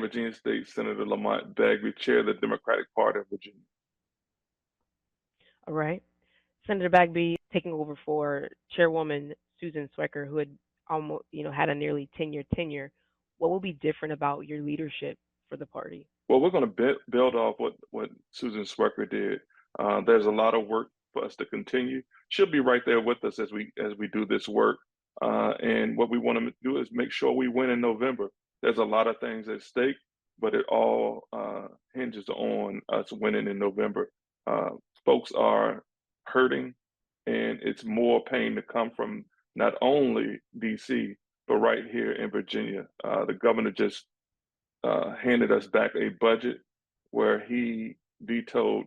Virginia State Senator Lamont Bagby, chair of the Democratic Party of Virginia. All right. Senator Bagby taking over for Chairwoman Susan Swecker, who had almost, had a nearly 10-year tenure. What will be different about your leadership for the party? Well, we're going to build off what Susan Swecker did. There's a lot of work for us to continue. She'll be right there with us as we do this work. And what we want to do is make sure we win in November. There's a lot of things at stake, but it all hinges on us winning in November. Folks are hurting, and it's more pain to come from not only DC, but right here in Virginia. The governor just handed us back a budget where he vetoed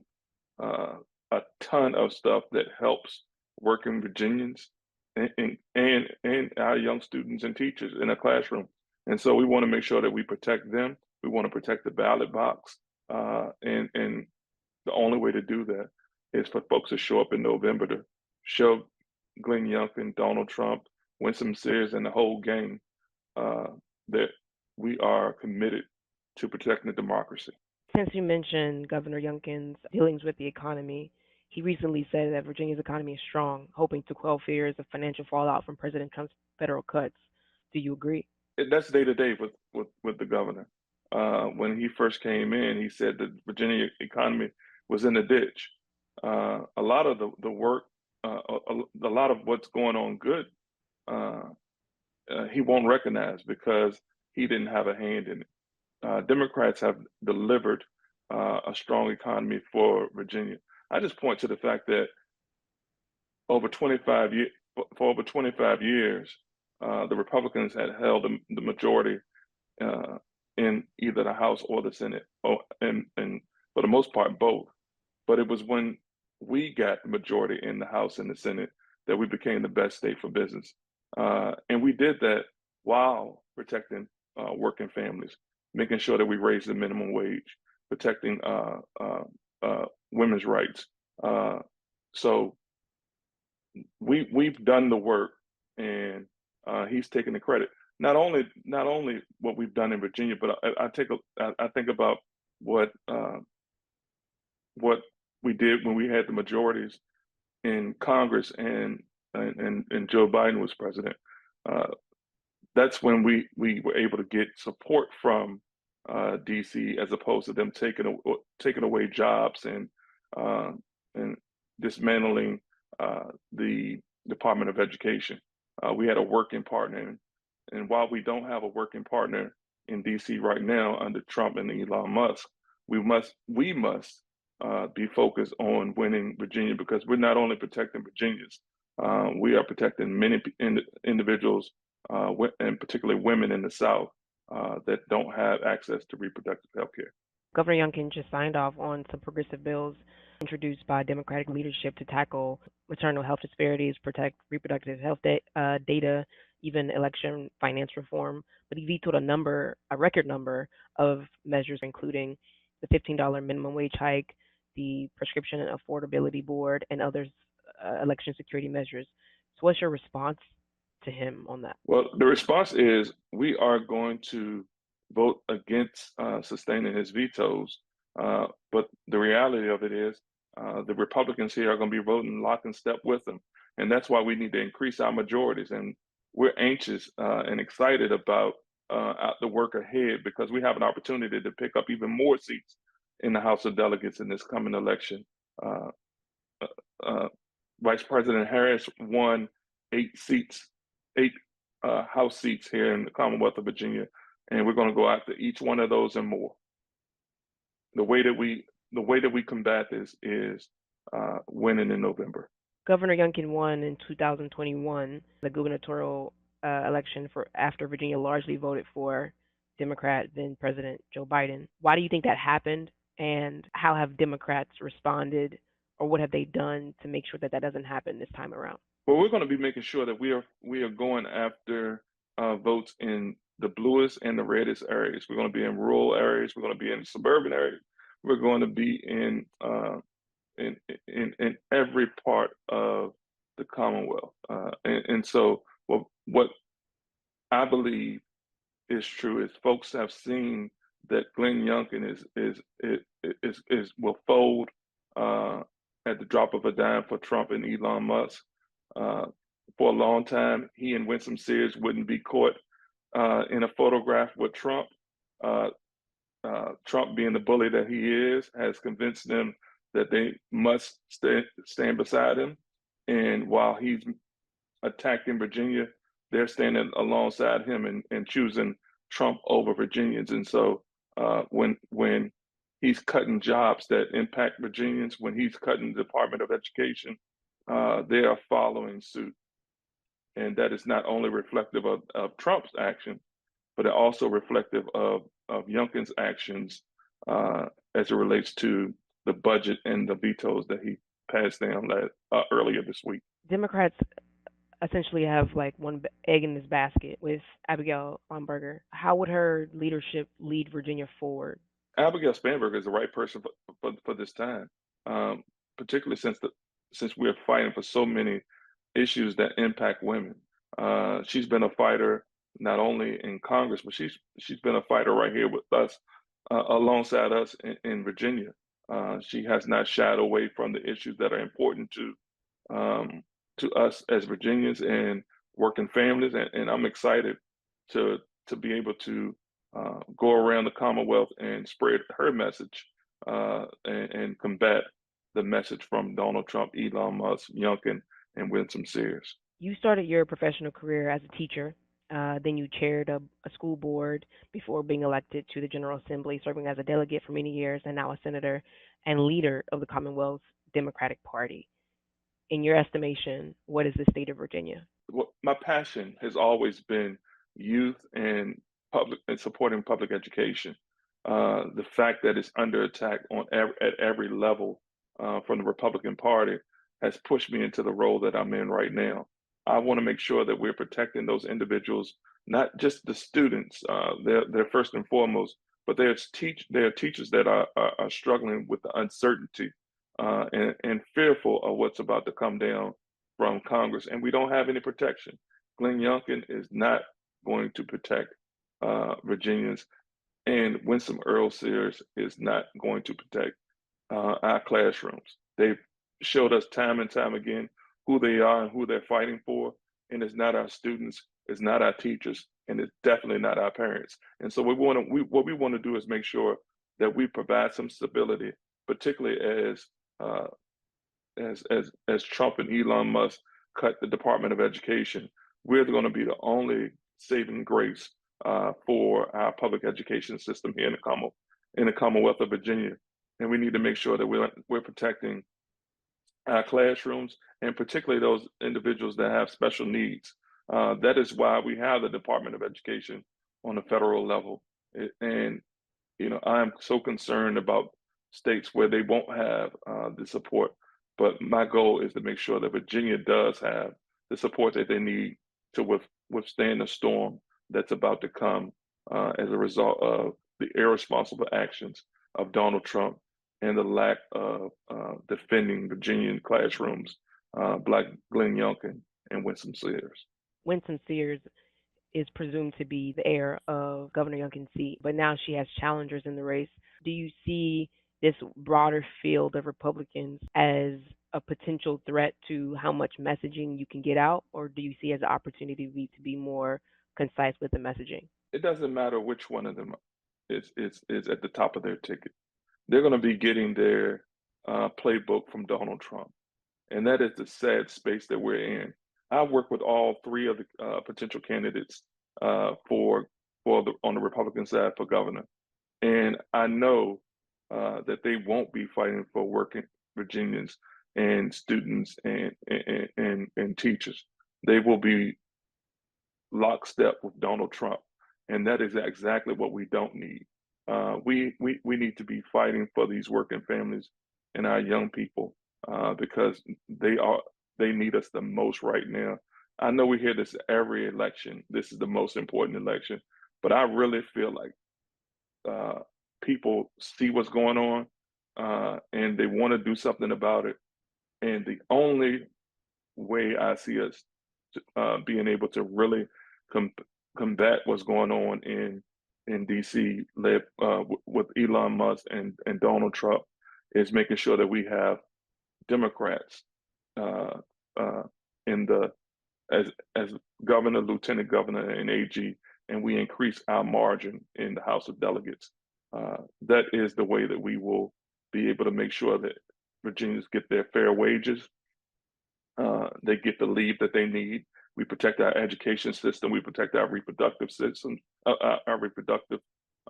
uh, a ton of stuff that helps working Virginians and our young students and teachers in the classroom. And so we want to make sure that we protect them. We want to protect the ballot box. And the only way to do that is for folks to show up in November to show Glenn Youngkin, Donald Trump, Winsome Sears, and the whole gang uh, that we are committed to protecting the democracy. Since you mentioned Governor Youngkin's dealings with the economy, he recently said that Virginia's economy is strong, hoping to quell fears of financial fallout from President Trump's federal cuts. Do you agree? That's day to day with the governor. When he first came in, he said that Virginia economy was in the ditch. A lot of the work, a lot of what's going on good, uh, he won't recognize because he didn't have a hand in it. Democrats have delivered a strong economy for Virginia. I just point to the fact that over 25 years, for over 25 years, the Republicans had held the majority uh, in either the House or the Senate, and for the most part, both. But it was when we got the majority in the House and the Senate that we became the best state for business. And we did that while protecting working families, making sure that we raise the minimum wage, protecting women's rights. Uh, so we've done the work, and he's taking the credit. Not only what we've done in Virginia, but I think about what what we did when we had the majorities in Congress and Joe Biden was president. Uh, that's when we were able to get support from DC as opposed to them taking away jobs uh, and dismantling the Department of Education. We had a working partner, and while we don't have a working partner in DC right now under Trump and Elon Musk, we must be focused on winning Virginia because we're not only protecting Virginians, we are protecting many individuals, and particularly women in the South that don't have access to reproductive health care. Governor Youngkin just signed off on some progressive bills introduced by Democratic leadership to tackle maternal health disparities, protect reproductive health data, even election finance reform. But he vetoed a record number of measures, including the $15 minimum wage hike, the Prescription and Affordability Board, and others election security measures. So, what's your response to him on that? Well, the response is we are going to vote against sustaining his vetoes. But the reality of it is the Republicans here are going to be voting lock and step with them. And that's why we need to increase our majorities. And we're anxious and excited about the work ahead because we have an opportunity to pick up even more seats in the House of Delegates in this coming election. Uh, uh, Vice President Harris won 8 seats, 8 House seats here in the Commonwealth of Virginia, and we're going to go after each one of those and more. The way that we combat this is winning in November. Governor Youngkin won in 2021 the gubernatorial election for after Virginia largely voted for Democrat then President Joe Biden. Why do you think that happened, and how have Democrats responded, or what have they done to make sure that that doesn't happen this time around? Well, we're going to be making sure that we are going after votes in the bluest and the reddest areas. We're going to be in rural areas. We're going to be in suburban areas. We're going to be in every part of the Commonwealth. And so what I believe is true is folks have seen that Glenn Youngkin will fold uh, at the drop of a dime for Trump and Elon Musk. Uh, for a long time, he and Winsome Sears wouldn't be caught in a photograph with Trump. Uh, Trump, being the bully that he is, has convinced them that they must stand beside him. And while he's attacked in Virginia, they're standing alongside him and choosing Trump over Virginians. And so when he's cutting jobs that impact Virginians, when he's cutting the Department of Education, they are following suit. And that is not only reflective of Trump's action, but it also reflective of Youngkin's actions as it relates to the budget and the vetoes that he passed down earlier this week. Democrats essentially have like one egg in this basket with Abigail Spanberger. How would her leadership lead Virginia forward? Abigail Spanberger is the right person for this time, particularly since we're fighting for so many issues that impact women. She's been a fighter not only in Congress, but she's been a fighter right here with us, alongside us in Virginia. She has not shied away from the issues that are important um, to us as Virginians and working families, and I'm excited to be able to go around the Commonwealth and spread her message and combat the message from Donald Trump, Elon Musk, Youngkin, and Winsome Sears. You started your professional career as a teacher. Then you chaired a school board before being elected to the General Assembly, serving as a delegate for many years, and now a senator and leader of the Commonwealth's Democratic Party. In your estimation, what is the state of Virginia? Well, my passion has always been youth and public and supporting public education. The fact that it's under attack at every level from the Republican Party has pushed me into the role that I'm in right now. I want to make sure that we're protecting those individuals, not just the students. They're first and foremost, but there are teachers that are struggling with the uncertainty and fearful of what's about to come down from Congress, and we don't have any protection. Glenn Youngkin is not going to protect Virginians, and Winsome Earl Sears is not going to protect our classrooms. They've showed us time and time again who they are and who they're fighting for, and it's not our students, it's not our teachers, and it's definitely not our parents. And so what we want to do is make sure that we provide some stability, particularly uh, as Trump and Elon Musk cut the Department of Education. We're going to be the only saving grace for our public education system here in the Commonwealth of Virginia, and we need to make sure that we're protecting our classrooms and particularly those individuals that have special needs. That is why we have the Department of Education on the federal level, and I am so concerned about states where they won't have the support. But my goal is to make sure that Virginia does have the support that they need to withstand the storm that's about to come as a result of the irresponsible actions of Donald Trump and the lack of defending Virginian classrooms, like Glenn Youngkin and Winsome Sears. Winsome Sears is presumed to be the heir of Governor Youngkin's seat, but now she has challengers in the race. Do you see this broader field of Republicans as a potential threat to how much messaging you can get out, or do you see it as an opportunity to be more concise with the messaging? It doesn't matter which one of them is at the top of their ticket. They're going to be getting their playbook from Donald Trump. And that is the sad space that we're in. I work with all three of the potential candidates on the Republican side for governor, and I know that they won't be fighting for working Virginians and students and teachers. They will be lockstep with Donald Trump, and that is exactly what we don't need. We need to be fighting for these working families and our young people because they need us the most right now. I know we hear this every election. This is the most important election, but I really feel like uh, people see what's going on and they want to do something about it. And the only way I see us being able to really com- combat what's going on in in DC, led with Elon Musk and Donald Trump, is making sure that we have Democrats uh, uh, in the as governor, lieutenant governor, and AG, and we increase our margin in the House of Delegates. That is the way that we will be able to make sure that Virginians get their fair wages, they get the leave that they need. We protect our education system. We protect our reproductive system, our reproductive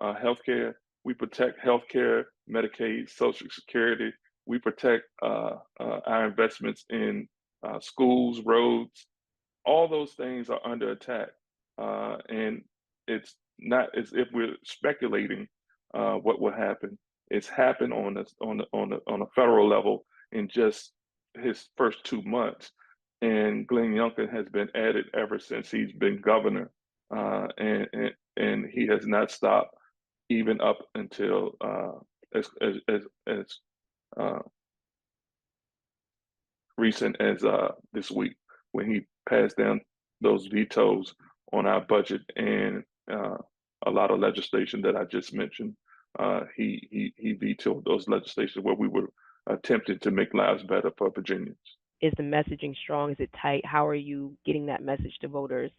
health care. We protect health care, Medicaid, Social Security. We protect our investments in schools, roads. All those things are under attack. And it's not as if we're speculating what will happen. It's happened on a federal level in just his first 2 months, and Glenn Youngkin has been at it ever since he's been governor, and he has not stopped even up until as uh, recent as this week when he passed down those vetoes on our budget and a lot of legislation that I just mentioned. He vetoed those legislation where we were attempting to make lives better for Virginians. Is the messaging strong? Is it tight? How are you getting that message to voters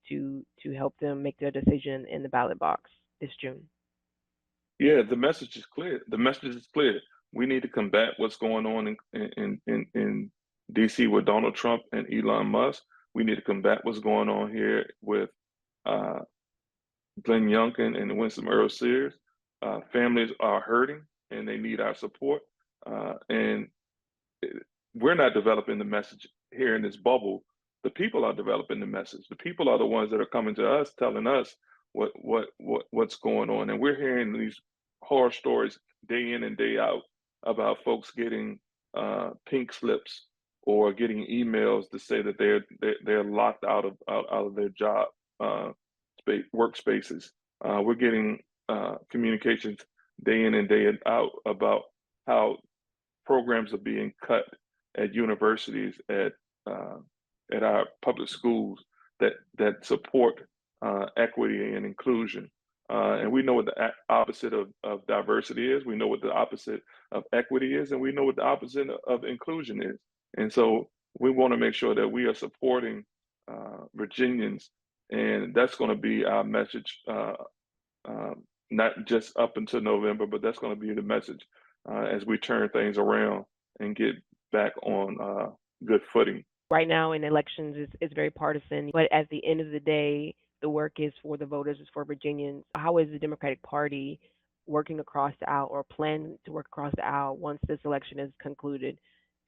to help them make their decision in the ballot box this June? Yeah, the message is clear. The message is clear. We need to combat what's going on in DC with Donald Trump and Elon Musk. We need to combat what's going on here with uh, Glenn Youngkin and Winston Earl Sears. Families are hurting and they need our support. And we're not developing the message here in this bubble. The people are developing the message. The people are the ones that are coming to us, telling us what's going on, and we're hearing these horror stories day in and day out about folks getting pink slips or getting emails to say that they're locked out of their job workspaces. We're getting communications day in and day out about how programs are being cut at universities, at our public schools that support equity and inclusion. And we know what the opposite of diversity is. We know what the opposite of equity is, and we know what the opposite of inclusion is. And so we want to make sure that we are supporting Virginians, and that's going to be our message, not just up until November, but that's going to be the message as we turn things around and get back on good footing. Right now in elections is very partisan, but at the end of the day, the work is for the voters, is for Virginians. How is the Democratic Party working across the aisle or plan to work across the aisle once this election is concluded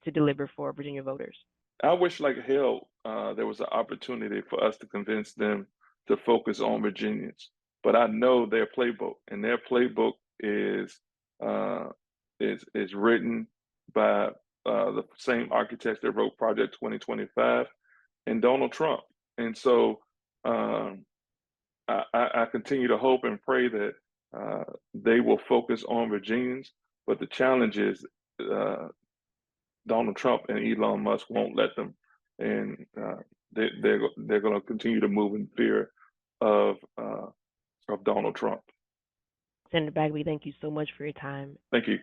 to deliver for Virginia voters? I wish like hell there was an opportunity for us to convince them to focus on Virginians, but I know their playbook, and their playbook uh, is written by the same architects that wrote Project 2025 and Donald Trump. And so I continue to hope and pray that they will focus on Virginians, but the challenge is Donald Trump and Elon Musk won't let them, and they're going to continue to move in fear of Donald Trump. Senator Bagby, thank you so much for your time. Thank you.